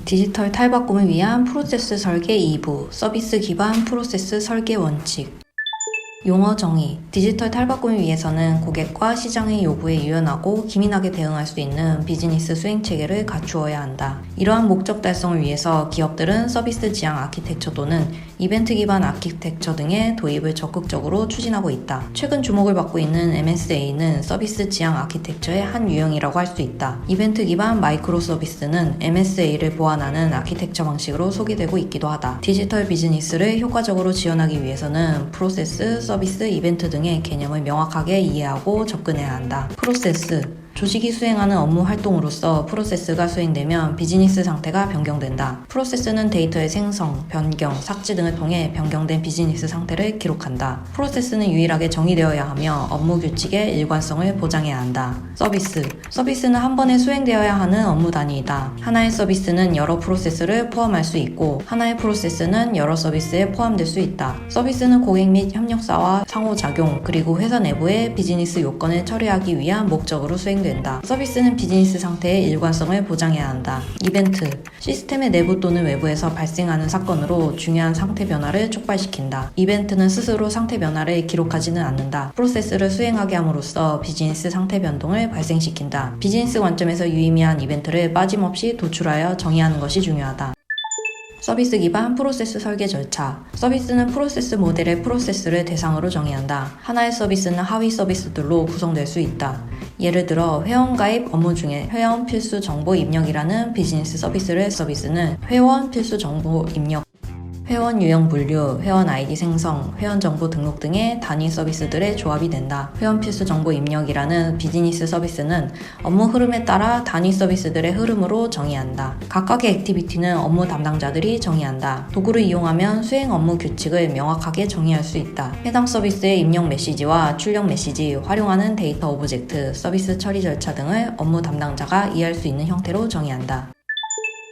디지털 탈바꿈을 위한 프로세스 설계 2부, 서비스 기반 프로세스 설계 원칙. 용어 정의. 디지털 탈바꿈을 위해서는 고객과 시장의 요구에 유연하고 기민하게 대응할 수 있는 비즈니스 수행 체계를 갖추어야 한다. 이러한 목적 달성을 위해서 기업들은 서비스 지향 아키텍처 또는 이벤트 기반 아키텍처 등의 도입을 적극적으로 추진하고 있다. 최근 주목을 받고 있는 MSA는 서비스 지향 아키텍처의 한 유형이라고 할 수 있다. 이벤트 기반 마이크로 서비스는 MSA를 보완하는 아키텍처 방식으로 소개되고 있기도 하다. 디지털 비즈니스를 효과적으로 지원하기 위해서는 프로세스, 서비스, 이벤트 등의 개념을 명확하게 이해하고 접근해야 한다. 프로세스. 조직이 수행하는 업무 활동으로서 프로세스가 수행되면 비즈니스 상태가 변경된다. 프로세스는 데이터의 생성, 변경, 삭제 등을 통해 변경된 비즈니스 상태를 기록한다. 프로세스는 유일하게 정의되어야 하며 업무 규칙의 일관성을 보장해야 한다. 서비스. 서비스는 한 번에 수행되어야 하는 업무 단위이다. 하나의 서비스는 여러 프로세스를 포함할 수 있고 하나의 프로세스는 여러 서비스에 포함될 수 있다. 서비스는 고객 및 협력사와 상호작용 그리고 회사 내부의 비즈니스 요건을 처리하기 위한 목적으로 수행된다. 서비스는 비즈니스 상태의 일관성을 보장해야 한다. 이벤트. 시스템의 내부 또는 외부에서 발생하는 사건으로 중요한 상태 변화를 촉발시킨다. 이벤트는 스스로 상태 변화를 기록하지는 않는다. 프로세스를 수행하게 함으로써 비즈니스 상태 변동을 발생시킨다. 비즈니스 관점에서 유의미한 이벤트를 빠짐없이 도출하여 정의하는 것이 중요하다. 서비스 기반 프로세스 설계 절차. 서비스는 프로세스 모델의 프로세스를 대상으로 정의한다. 하나의 서비스는 하위 서비스들로 구성될 수 있다. 예를 들어 회원 가입 업무 중에 회원 필수 정보 입력이라는 비즈니스 서비스는 회원 필수 정보 입력, 회원 유형 분류, 회원 아이디 생성, 회원 정보 등록 등의 단위 서비스들의 조합이 된다. 회원 필수 정보 입력이라는 비즈니스 서비스는 업무 흐름에 따라 단위 서비스들의 흐름으로 정의한다. 각각의 액티비티는 업무 담당자들이 정의한다. 도구를 이용하면 수행 업무 규칙을 명확하게 정의할 수 있다. 해당 서비스의 입력 메시지와 출력 메시지, 활용하는 데이터 오브젝트, 서비스 처리 절차 등을 업무 담당자가 이해할 수 있는 형태로 정의한다.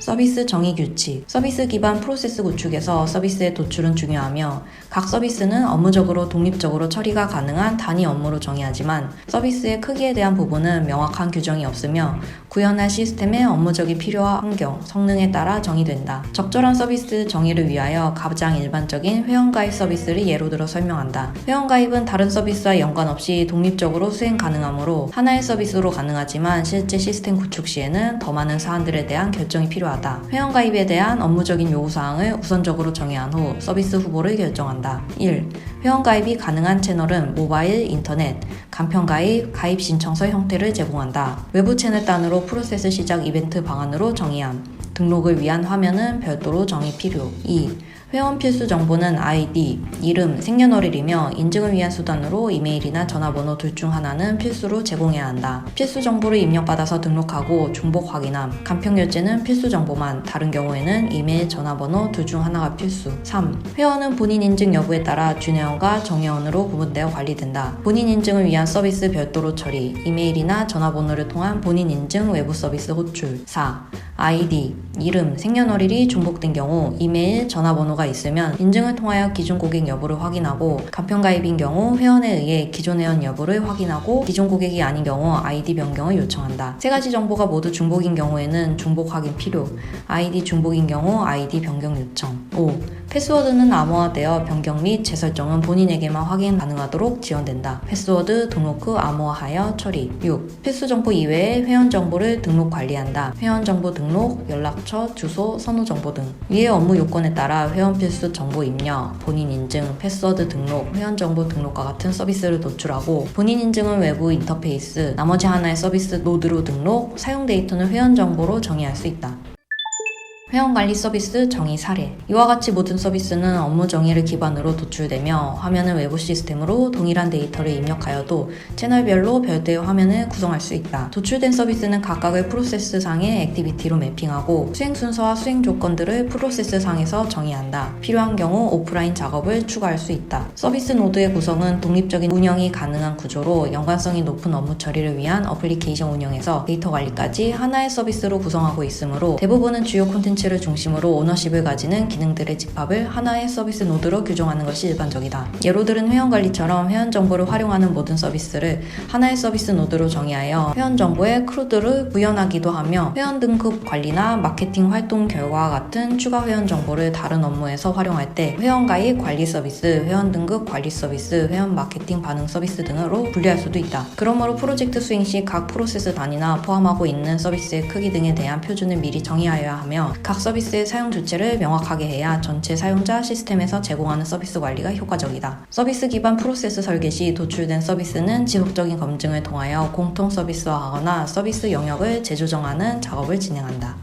서비스 정의 규칙. 서비스 기반 프로세스 구축에서 서비스의 도출은 중요하며 각 서비스는 업무적으로 독립적으로 처리가 가능한 단위 업무로 정의하지만 서비스의 크기에 대한 부분은 명확한 규정이 없으며 구현할 시스템의 업무적인 필요와 환경, 성능에 따라 정의된다. 적절한 서비스 정의를 위하여 가장 일반적인 회원가입 서비스를 예로 들어 설명한다. 회원가입은 다른 서비스와 연관없이 독립적으로 수행 가능하므로 하나의 서비스로 가능하지만 실제 시스템 구축 시에는 더 많은 사안들에 대한 결정이 필요하다. 회원가입에 대한 업무적인 요구사항을 우선적으로 정의한 후 서비스 후보를 결정한다. 1. 회원가입이 가능한 채널은 모바일, 인터넷, 간편가입, 가입 신청서 형태를 제공한다. 외부 채널 단으로 프로세스 시작 이벤트 방안으로 정의함. 등록을 위한 화면은 별도로 정의 필요. 2. 회원 필수 정보는 아이디, 이름, 생년월일이며 인증을 위한 수단으로 이메일이나 전화번호 둘 중 하나는 필수로 제공해야 한다. 필수 정보를 입력받아서 등록하고 중복 확인함. 간편결제는 필수 정보만, 다른 경우에는 이메일, 전화번호 둘 중 하나가 필수. 3. 회원은 본인 인증 여부에 따라 준회원과 정회원으로 구분되어 관리된다. 본인 인증을 위한 서비스 별도로 처리, 이메일이나 전화번호를 통한 본인 인증 외부 서비스 호출. 4. 아이디, 이름, 생년월일이 중복된 경우 이메일, 전화번호가 있으면 인증을 통하여 기존 고객 여부를 확인하고 간편가입인 경우 회원에 의해 기존 회원 여부를 확인하고 기존 고객이 아닌 경우 아이디 변경을 요청한다. 세 가지 정보가 모두 중복인 경우에는 중복 확인 필요, 아이디 중복인 경우 아이디 변경 요청. 5. 패스워드는 암호화되어 변경 및 재설정은 본인에게만 확인 가능하도록 지원된다. 패스워드 등록 후 암호화하여 처리. 6. 필수 정보 이외에 회원 정보를 등록 관리한다. 회원 정보 등록, 연락처, 주소, 선호 정보 등. 위의 업무 요건에 따라 회원 필수 정보 입력, 본인 인증, 패스워드 등록, 회원 정보 등록과 같은 서비스를 도출하고 본인 인증은 외부 인터페이스, 나머지 하나의 서비스 노드로 등록, 사용 데이터는 회원 정보로 정의할 수 있다. 회원관리 서비스 정의 사례. 이와 같이 모든 서비스는 업무 정의를 기반으로 도출되며 화면은 외부 시스템으로 동일한 데이터를 입력하여도 채널별로 별도의 화면을 구성할 수 있다. 도출된 서비스는 각각의 프로세스상의 액티비티로 매핑하고 수행 순서와 수행 조건들을 프로세스상에서 정의한다. 필요한 경우 오프라인 작업을 추가할 수 있다. 서비스 노드의 구성은 독립적인 운영이 가능한 구조로 연관성이 높은 업무 처리를 위한 어플리케이션 운영에서 데이터 관리까지 하나의 서비스로 구성하고 있으므로 대부분은 주요 콘텐츠 전체를 중심으로 오너십을 가지는 기능들의 집합을 하나의 서비스 노드로 규정하는 것이 일반적이다. 예로들은 회원관리처럼 회원 정보를 활용하는 모든 서비스를 하나의 서비스 노드로 정의하여 회원 정보에 크루드를 구현하기도 하며 회원 등급 관리나 마케팅 활동 결과와 같은 추가 회원 정보를 다른 업무에서 활용할 때 회원 가입 관리 서비스, 회원 등급 관리 서비스, 회원 마케팅 반응 서비스 등으로 분류할 수도 있다. 그러므로 프로젝트 수행 시 각 프로세스 단위나 포함하고 있는 서비스의 크기 등에 대한 표준을 미리 정의하여야 하며 각 서비스의 사용 주체를 명확하게 해야 전체 사용자 시스템에서 제공하는 서비스 관리가 효과적이다. 서비스 기반 프로세스 설계 시 도출된 서비스는 지속적인 검증을 통하여 공통 서비스화하거나 서비스 영역을 재조정하는 작업을 진행한다.